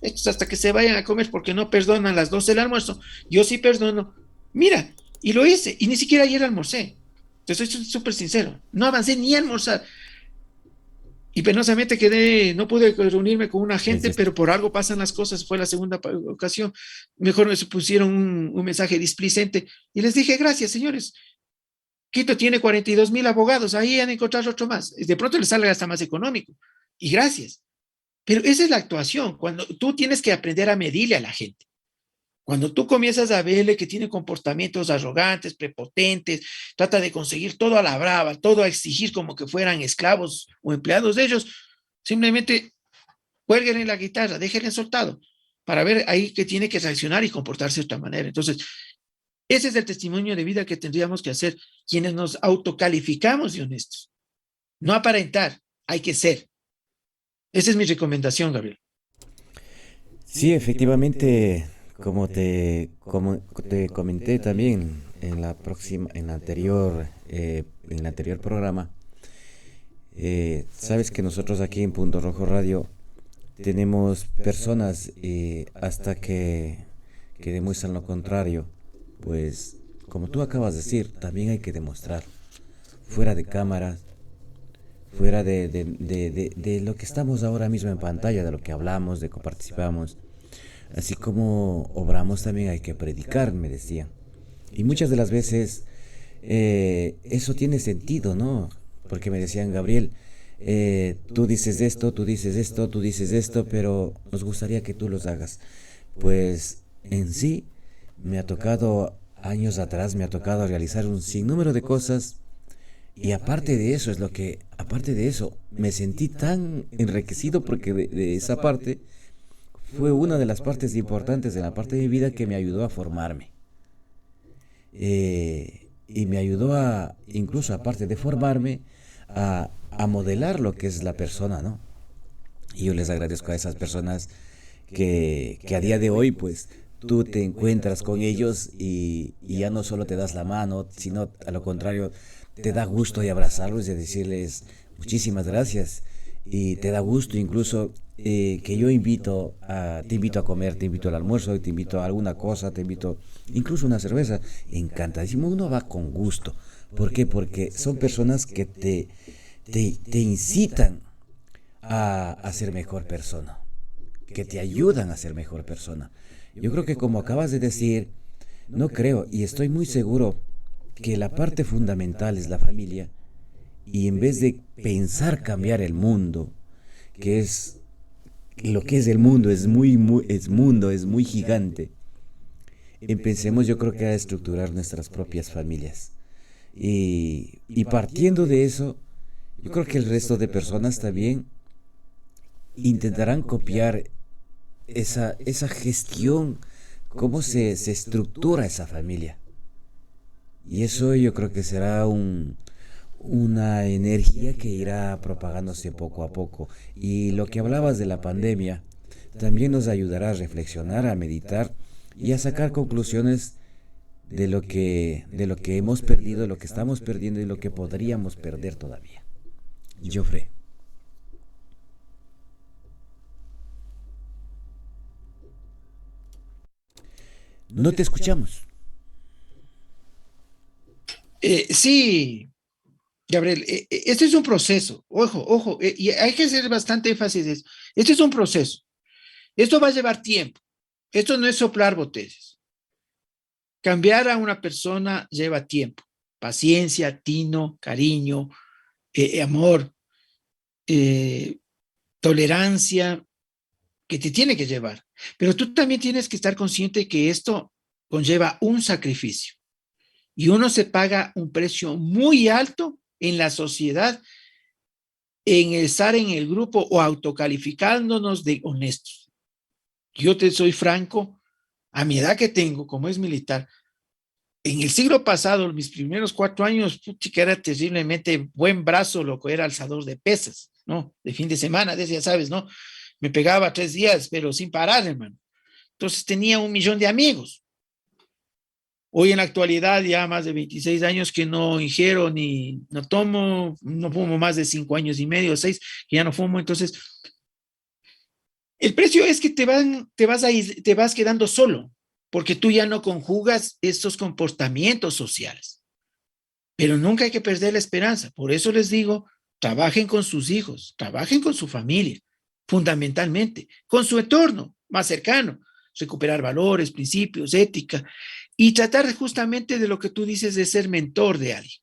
estos hasta que se vayan a comer porque no perdonan las 12 del almuerzo, yo sí perdono. Mira, y lo hice, y ni siquiera ayer almorcé. Te soy súper sincero, no avancé ni a almorzar. Y penosamente no pude reunirme con una Es gente, esto. pero por algo pasan las cosas, fue la segunda ocasión. Mejor me pusieron un mensaje displicente y les dije, gracias, señores. Quito tiene 42,000 abogados, ahí han encontrado otro más. De pronto les salga hasta más económico. Y gracias. Pero esa es la actuación, cuando tú tienes que aprender a medirle a la gente. Cuando tú comienzas a verle que tiene comportamientos arrogantes, prepotentes, trata de conseguir todo a la brava, todo a exigir como que fueran esclavos o empleados de ellos, simplemente cuélguenle la guitarra, déjenle soltado, para ver ahí que tiene que reaccionar y comportarse de otra manera. Entonces, ese es el testimonio de vida que tendríamos que hacer quienes nos autocalificamos de honestos. No aparentar, hay que ser. Esa es mi recomendación, Gabriel. Sí, efectivamente, como te comenté también en la próxima, en el anterior programa, sabes que nosotros aquí en Punto Rojo Radio tenemos personas hasta que demuestran lo contrario. Pues, como tú acabas de decir, también hay que demostrar fuera de cámaras, fuera de lo que estamos ahora mismo en pantalla, de lo que hablamos, de que participamos. Así como obramos también hay que predicar, me decían. Y muchas de las veces eso tiene sentido, ¿no? Porque me decían, Gabriel, tú dices esto, tú dices esto, tú dices esto, pero nos gustaría que tú los hagas. Pues en sí, me ha tocado, años atrás, me ha tocado realizar un sinnúmero de cosas. Y aparte de eso, me sentí tan enriquecido porque de esa parte fue una de las partes importantes de la parte de mi vida que me ayudó a formarme. Y me ayudó a, incluso aparte de formarme, a modelar lo que es la persona, ¿no? Y yo les agradezco a esas personas que a día de hoy, pues, tú te encuentras con ellos y ya no solo te das la mano, sino a lo contrario, te da gusto de abrazarlos y de decirles muchísimas gracias. Y te da gusto incluso que yo te invito a comer, te invito al almuerzo, te invito a alguna cosa, te invito incluso una cerveza. Encantadísimo, uno va con gusto. ¿Por qué? Porque son personas que te incitan a ser mejor persona, que te ayudan a ser mejor persona. Yo creo que como acabas de decir, no creo y estoy muy seguro que la parte fundamental es la familia y en vez de pensar cambiar el mundo, que es lo que es el mundo, es muy gigante, empecemos yo creo que a estructurar nuestras propias familias. Y partiendo de eso, yo creo que el resto de personas también intentarán copiar esa gestión, cómo se estructura esa familia. Y eso yo creo que será una energía que irá propagándose poco a poco. Y lo que hablabas de la pandemia también nos ayudará a reflexionar, a meditar y a sacar conclusiones de lo que hemos perdido, lo que estamos perdiendo y lo que podríamos perder todavía. Joffre. No te escuchamos. Sí, Gabriel, este es un proceso. Ojo, ojo, y hay que hacer bastante énfasis en eso. Este es un proceso. Esto va a llevar tiempo. Esto no es soplar botellas. Cambiar a una persona lleva tiempo. Paciencia, tino, cariño, amor, eh, tolerancia, que te tiene que llevar. Pero tú también tienes que estar consciente que esto conlleva un sacrificio y uno se paga un precio muy alto en la sociedad en estar en el grupo o autocalificándonos de honestos. Yo te soy franco, a mi edad que tengo, como es militar, en el siglo pasado, mis primeros 4 años, que era terriblemente buen brazo, lo que era alzador de pesas, ¿no? De fin de semana, ya sabes, ¿no? Me pegaba 3 días, pero sin parar, hermano. Entonces tenía 1 millón de amigos. Hoy en la actualidad, ya más de 26 años que no ingiero ni no tomo, no fumo más de 5 años y medio, 6, que ya no fumo. Entonces, el precio es que te vas quedando solo, porque tú ya no conjugas estos comportamientos sociales. Pero nunca hay que perder la esperanza. Por eso les digo, trabajen con sus hijos, trabajen con su familia, fundamentalmente, con su entorno más cercano, recuperar valores, principios, ética, y tratar justamente de lo que tú dices de ser mentor de alguien.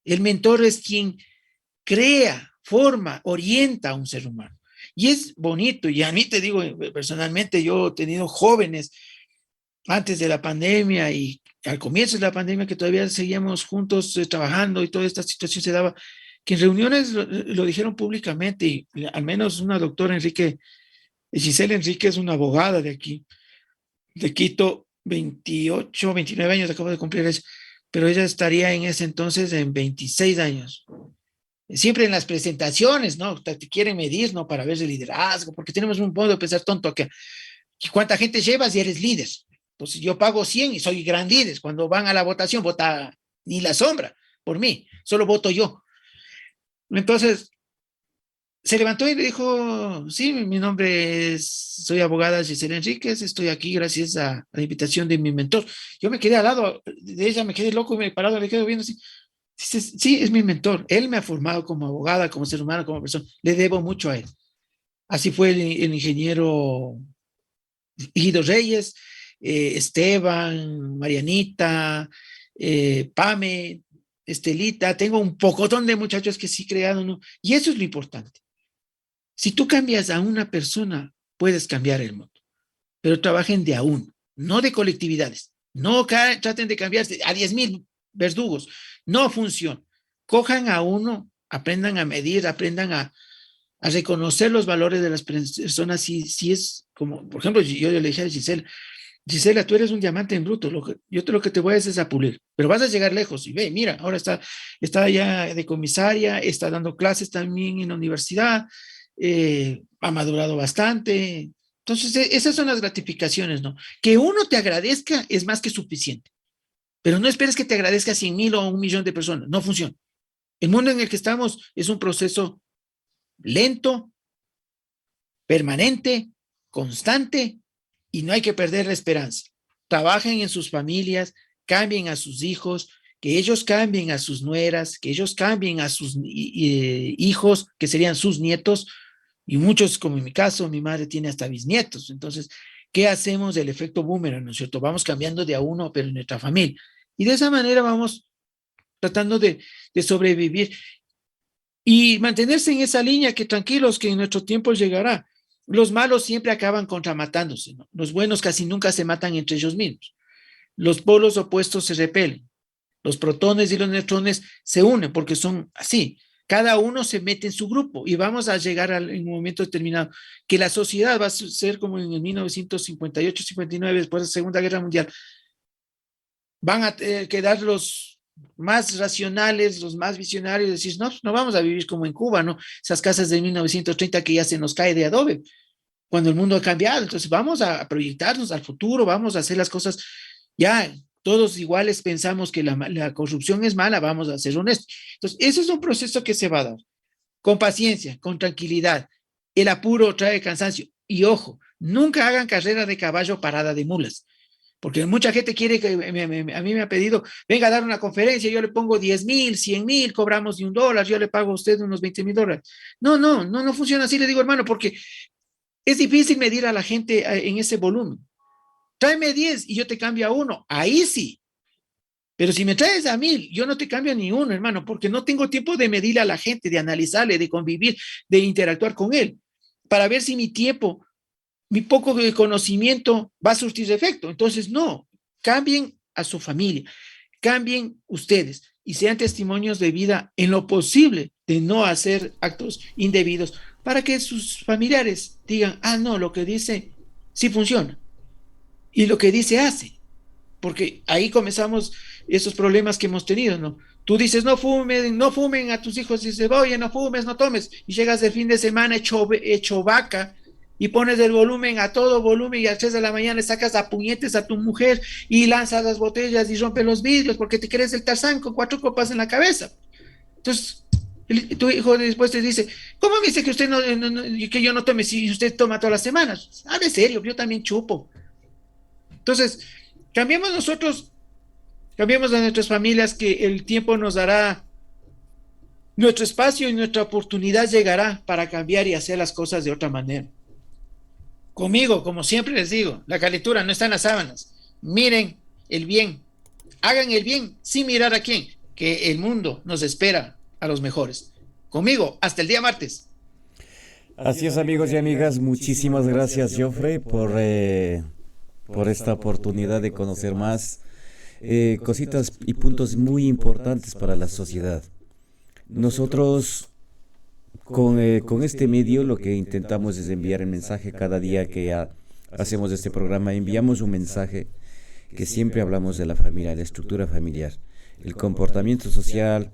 El mentor es quien crea, forma, orienta a un ser humano. Y es bonito, y a mí te digo, personalmente, yo he tenido jóvenes antes de la pandemia y al comienzo de la pandemia que todavía seguíamos juntos trabajando y toda esta situación se daba, que en reuniones lo dijeron públicamente, y al menos una doctora Enrique, Giselle Enrique es una abogada de aquí, de Quito, 28, 29 años acabo de cumplir eso, pero ella estaría en ese entonces en 26 años. Siempre en las presentaciones, ¿no? Te quieren medir, ¿no? Para ver el liderazgo, porque tenemos un modo de pensar tonto que cuánta gente llevas y eres líder. Entonces yo pago 100 y soy gran líder. Cuando van a la votación, vota ni la sombra por mí, solo voto yo. Entonces se levantó y le dijo, sí, mi nombre es, soy abogada Giselle Enríquez, estoy aquí gracias a la invitación de mi mentor. Yo me quedé al lado de ella, me quedé loco y me parado, le quedo viendo así. Dice, sí, es mi mentor. Él me ha formado como abogada, como ser humano, como persona. Le debo mucho a él. Así fue el ingeniero Guido Reyes, Esteban, Marianita, Pame, Estelita. Tengo un pocotón de muchachos que sí crearon, ¿no? Y eso es lo importante. Si tú cambias a una persona, puedes cambiar el mundo. Pero trabajen de a uno, no de colectividades. No traten de cambiarse a 10,000 verdugos. No funciona. Cojan a uno, aprendan a medir, aprendan a reconocer los valores de las personas. Si es como, por ejemplo, yo le dije a Gisela, tú eres un diamante en bruto, lo que te voy a hacer es a pulir, pero vas a llegar lejos. Y ve, mira, ahora está ya de comisaria, está dando clases también en la universidad, ha madurado bastante. Entonces, esas son las gratificaciones, ¿no? Que uno te agradezca es más que suficiente, pero no esperes que te agradezca 100,000 o 1,000,000 de personas, no funciona. El mundo en el que estamos es un proceso lento, permanente, constante, y no hay que perder la esperanza. Trabajen en sus familias, cambien a sus hijos, que ellos cambien a sus nueras, que ellos cambien a sus hijos, que serían sus nietos, y muchos, como en mi caso, mi madre tiene hasta bisnietos. Entonces, ¿qué hacemos del efecto boomerang, no es cierto? Vamos cambiando de a uno, pero en nuestra familia. Y de esa manera vamos tratando de sobrevivir y mantenerse en esa línea, que tranquilos, que en nuestro tiempo llegará. Los malos siempre acaban contramatándose, ¿no? Los buenos casi nunca se matan entre ellos mismos. Los polos opuestos se repelen. Los protones y los neutrones se unen porque son así. Cada uno se mete en su grupo y vamos a llegar en un momento determinado que la sociedad va a ser como en el 1958-59, después de la Segunda Guerra Mundial. Van a quedar los más racionales, los más visionarios, decir, no, no vamos a vivir como en Cuba, ¿no? Esas casas de 1930 que ya se nos cae de adobe, cuando el mundo ha cambiado. Entonces vamos a proyectarnos al futuro, vamos a hacer las cosas ya todos iguales, pensamos que la corrupción es mala, vamos a ser honestos. Entonces, ese es un proceso que se va a dar con paciencia, con tranquilidad. El apuro trae cansancio. Y ojo, nunca hagan carrera de caballo parada de mulas, porque mucha gente quiere que, a mí me ha pedido, venga a dar una conferencia, yo le pongo 10,000, 100,000, cobramos de $1, yo le pago a usted unos $20,000. No funciona así, le digo, hermano, porque es difícil medir a la gente en ese volumen. Tráeme 10 y yo te cambio a 1, ahí sí. Pero si me traes a 1,000, yo no te cambio a ni uno, hermano, porque no tengo tiempo de medirle a la gente, de analizarle, de convivir, de interactuar con él, para ver si mi tiempo, mi poco de conocimiento va a surtir efecto. Entonces, no, cambien a su familia, cambien ustedes y sean testimonios de vida en lo posible de no hacer actos indebidos, para que sus familiares digan, no, lo que dice sí funciona. Y lo que dice hace, porque ahí comenzamos esos problemas que hemos tenido, ¿no? Tú dices, no fumen a tus hijos, dices, oye, no fumes, no tomes, y llegas el fin de semana hecho vaca, y pones el volumen a todo volumen, y a las 3 de la mañana le sacas a puñetes a tu mujer, y lanzas las botellas y rompes los vidrios, porque te crees el Tarzán con 4 copas en la cabeza. Entonces, tu hijo después te dice, ¿cómo me dice que usted que yo no tome si usted toma todas las semanas? De serio, yo también chupo. Entonces, cambiemos a nuestras familias, que el tiempo nos dará nuestro espacio y nuestra oportunidad llegará para cambiar y hacer las cosas de otra manera. Conmigo, como siempre les digo, la calentura no está en las sábanas. Miren el bien, hagan el bien sin mirar a quién, que el mundo nos espera a los mejores. Conmigo, hasta el día martes. Así es, amigos y amigas, muchísimas gracias, Joffre, por esta oportunidad de conocer más cositas y puntos muy importantes para la sociedad. Nosotros con este medio lo que intentamos es enviar el mensaje cada día que hacemos este programa. Enviamos un mensaje que siempre hablamos de la familia, la estructura familiar, el comportamiento social,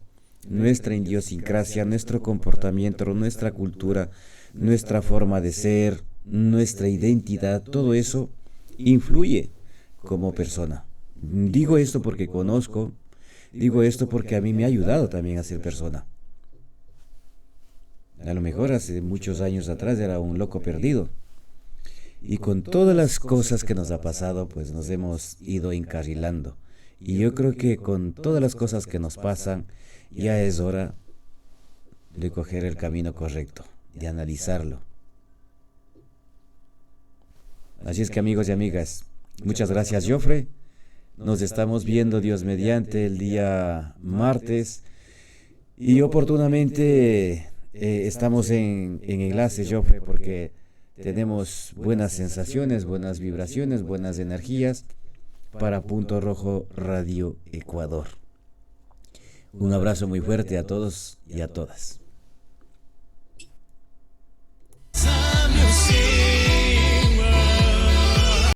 nuestra idiosincrasia, nuestro comportamiento, nuestra cultura, nuestra forma de ser, nuestra identidad, todo eso influye como persona. Digo esto porque conozco, digo esto porque a mí me ha ayudado también a ser persona. A lo mejor hace muchos años atrás era un loco perdido. Y con todas las cosas que nos ha pasado, pues nos hemos ido encarrilando. Y yo creo que con todas las cosas que nos pasan, ya es hora de coger el camino correcto, de analizarlo. Así es que, amigos y amigas, muchas gracias, Joffre. Nos estamos viendo, Dios mediante, el día martes. Y oportunamente estamos en enlace, Joffre, porque tenemos buenas sensaciones, buenas vibraciones, buenas energías para Punto Rojo Radio Ecuador. Un abrazo muy fuerte a todos y a todas.